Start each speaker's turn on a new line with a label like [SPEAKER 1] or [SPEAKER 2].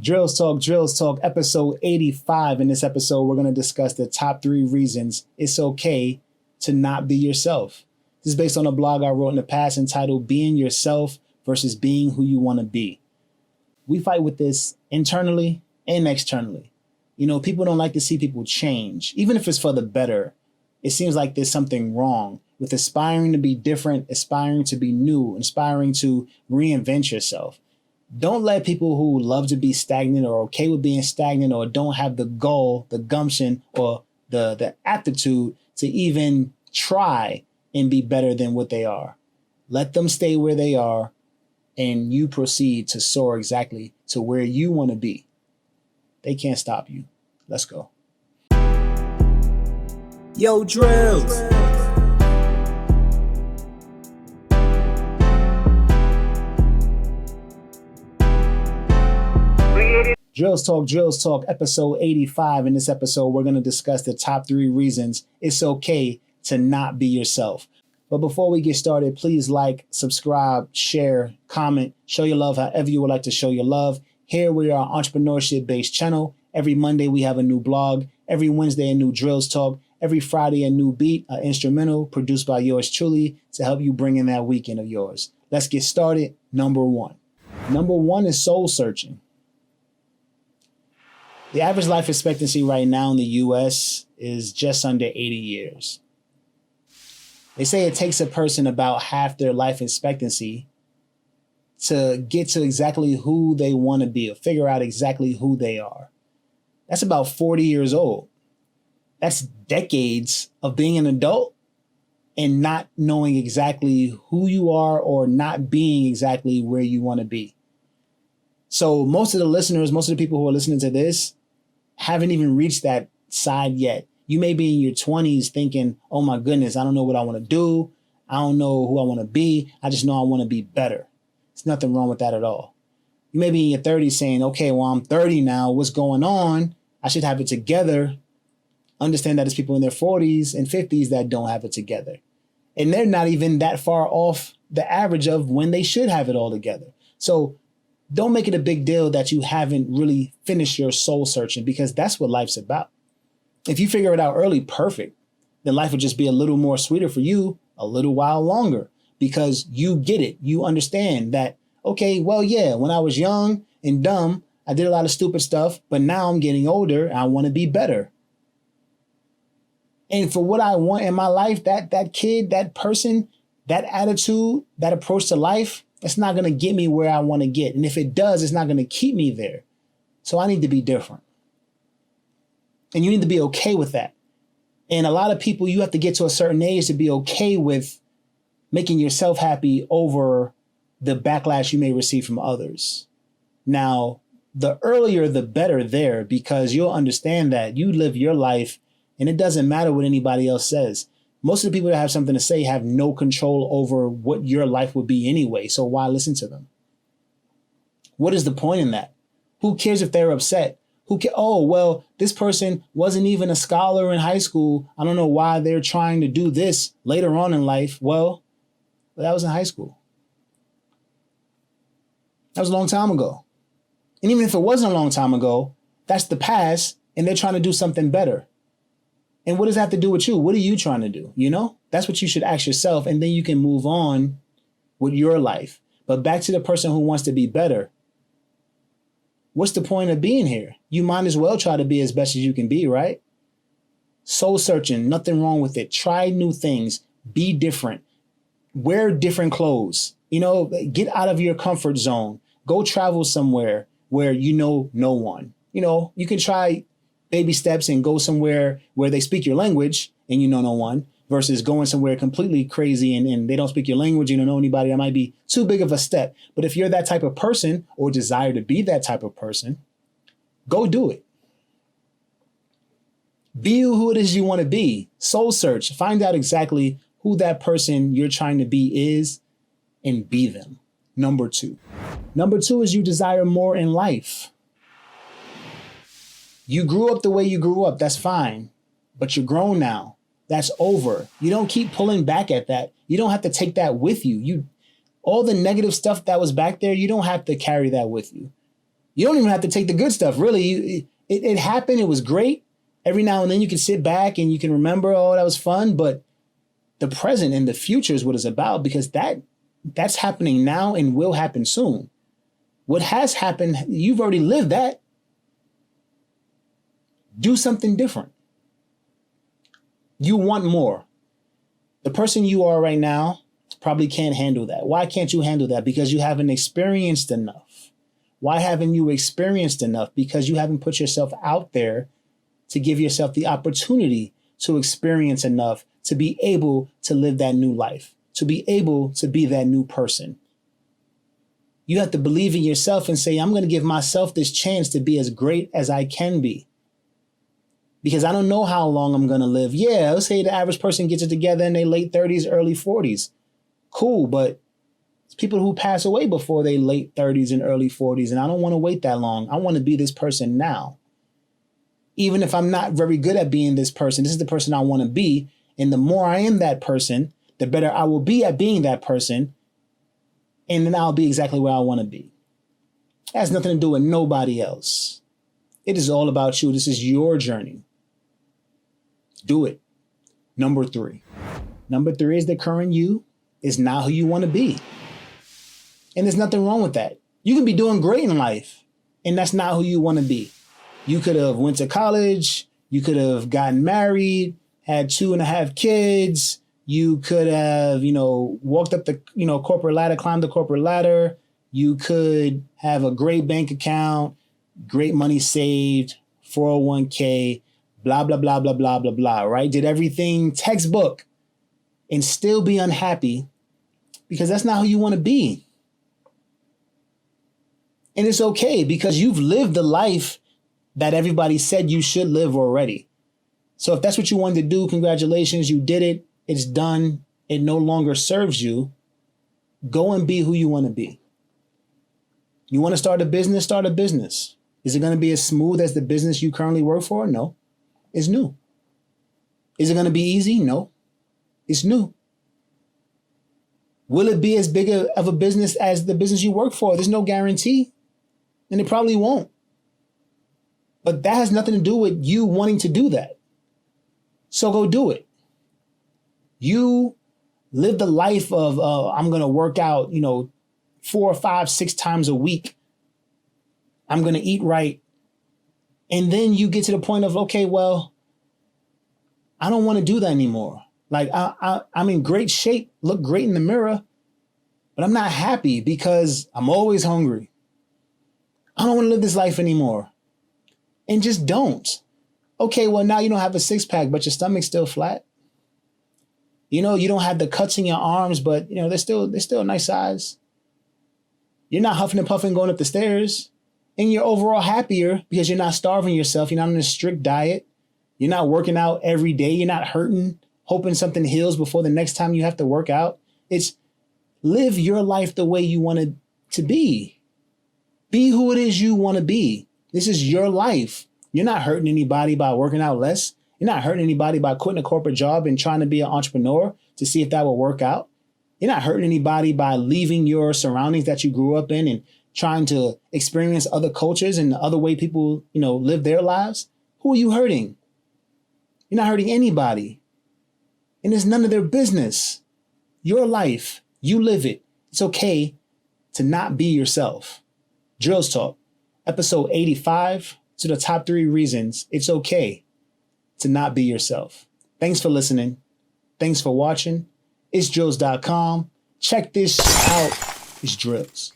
[SPEAKER 1] Drills Talk, episode 85. In this episode, we're going to discuss the top 3 reasons it's okay to not be yourself. This is based on a blog I wrote in the past entitled Being Yourself versus Being Who You Want to Be. We fight with this internally and externally. You know, people don't like to see people change, even if it's for the better. It seems like there's something wrong with aspiring to be different, aspiring to be new, aspiring to reinvent yourself. Don't let people who love to be stagnant or okay with being stagnant or don't have the goal, the gumption, or the aptitude to even try and be better than what they are. Let them stay where they are and you proceed to soar exactly to where you want to be. They can't stop you. Let's go.
[SPEAKER 2] Yo, Drills.
[SPEAKER 1] Drills Talk, episode 85. In this episode, we're going to discuss the top 3 reasons it's okay to not be yourself. But before we get started, please like, subscribe, share, comment, show your love however you would like to show your love. Here we are, an entrepreneurship-based channel. Every Monday, we have a new blog. Every Wednesday, a new Drills Talk. Every Friday, a new beat, an instrumental produced by yours truly to help you bring in that weekend of yours. Let's get started. Number 1. Number 1 is soul searching. The average life expectancy right now in the U.S. is just under 80 years. They say it takes a person about half their life expectancy to get to exactly who they want to be or figure out exactly who they are. That's about 40 years old. That's decades of being an adult and not knowing exactly who you are or not being exactly where you want to be. So most of the listeners, most of the people who are listening to this haven't even reached that side yet. You may be in your 20s thinking, oh my goodness, I don't know what I want to do. I don't know who I want to be. I just know I want to be better. There's nothing wrong with that at all. You may be in your 30s saying, okay, well, I'm 30 now. What's going on? I should have it together. Understand that there's people in their 40s and 50s that don't have it together. And they're not even that far off the average of when they should have it all together. So don't make it a big deal that you haven't really finished your soul searching, because that's what life's about. If you figure it out early, perfect. Then life would just be a little more sweeter for you a little while longer because you get it. You understand that, okay, well, yeah, when I was young and dumb, I did a lot of stupid stuff, but now I'm getting older and I want to be better. And for what I want in my life, that kid, that person, that attitude, that approach to life, it's not going to get me where I want to get. And if it does, it's not going to keep me there. So I need to be different. And you need to be okay with that. And a lot of people, you have to get to a certain age to be okay with making yourself happy over the backlash you may receive from others. Now, the earlier, the better there, because you'll understand that you live your life and it doesn't matter what anybody else says. Most of the people that have something to say have no control over what your life would be anyway. So why listen to them? What is the point in that? Who cares if they're upset? Oh, well, this person wasn't even a scholar in high school. I don't know why they're trying to do this later on in life. Well, that was in high school. That was a long time ago. And even if it wasn't a long time ago, that's the past and they're trying to do something better. And what does that have to do with you? What are you trying to do? You know, that's what you should ask yourself. And then you can move on with your life. But back to the person who wants to be better. What's the point of being here? You might as well try to be as best as you can be, right? Soul searching, nothing wrong with it. Try new things. Be different. Wear different clothes. You know, get out of your comfort zone. Go travel somewhere where you know no one. You know, you can try baby steps and go somewhere where they speak your language and you know no one, versus going somewhere completely crazy and they don't speak your language, you don't know anybody. That might be too big of a step. But if you're that type of person or desire to be that type of person, go do it. Be who it is you want to be. Soul search. Find out exactly who that person you're trying to be is and be them. Number 2. Number 2 is you desire more in life. You grew up the way you grew up. That's fine. But you're grown now. That's over. You don't keep pulling back at that. You don't have to take that with you. All the negative stuff that was back there, you don't have to carry that with you. You don't even have to take the good stuff. Really, it happened. It was great. Every now and then you can sit back and you can remember, oh, that was fun. But the present and the future is what it's about, because that's happening now and will happen soon. What has happened, you've already lived that. Do something different. You want more. The person you are right now probably can't handle that. Why can't you handle that? Because you haven't experienced enough. Why haven't you experienced enough? Because you haven't put yourself out there to give yourself the opportunity to experience enough to be able to live that new life, to be able to be that new person. You have to believe in yourself and say, I'm going to give myself this chance to be as great as I can be. Because I don't know how long I'm going to live. Yeah, let's say the average person gets it together in their late 30s, early 40s. Cool, but it's people who pass away before their late 30s and early 40s, and I don't want to wait that long. I want to be this person now. Even if I'm not very good at being this person, this is the person I want to be. And the more I am that person, the better I will be at being that person. And then I'll be exactly where I want to be. It has nothing to do with nobody else. It is all about you. This is your journey. Do it. Number 3. Number 3 is the current you is not who you want to be. And there's nothing wrong with that. You can be doing great in life, and that's not who you want to be. You could have went to college. You could have gotten married, had 2.5 kids. You could have, walked up the, corporate ladder, climbed the corporate ladder. You could have a great bank account, great money saved, 401k, blah, blah, blah, blah, blah, blah, blah, right? Did everything textbook and still be unhappy, because that's not who you want to be. And it's okay, because you've lived the life that everybody said you should live already. So if that's what you wanted to do, congratulations, you did it. It's done. It no longer serves you. Go and be who you want to be. You want to start a business? Start a business. Is it going to be as smooth as the business you currently work for? No. It's new. Is it going to be easy? No. It's new. Will it be as big of a business as the business you work for? There's no guarantee. And it probably won't. But that has nothing to do with you wanting to do that. So go do it. You live the life of, I'm going to work out, 4, 5, 6 times a week. I'm going to eat right. And then you get to the point of, okay, well, I don't want to do that anymore. Like I'm in great shape, look great in the mirror, but I'm not happy because I'm always hungry. I don't want to live this life anymore. And just don't. Okay, well, now you don't have a 6-pack, but your stomach's still flat. You don't have the cuts in your arms, but they're still a nice size. You're not huffing and puffing going up the stairs. And you're overall happier because you're not starving yourself. You're not on a strict diet. You're not working out every day. You're not hurting, hoping something heals before the next time you have to work out. It's live your life the way you want it to be. Be who it is you want to be. This is your life. You're not hurting anybody by working out less. You're not hurting anybody by quitting a corporate job and trying to be an entrepreneur to see if that will work out. You're not hurting anybody by leaving your surroundings that you grew up in and trying to experience other cultures and the other way people, live their lives. Who are you hurting? You're not hurting anybody. And it's none of their business. Your life, you live it. It's okay to not be yourself. Drills Talk, episode 85, to the top 3 reasons it's okay to not be yourself. Thanks for listening. Thanks for watching. It's drills.com. Check this out. It's Drills.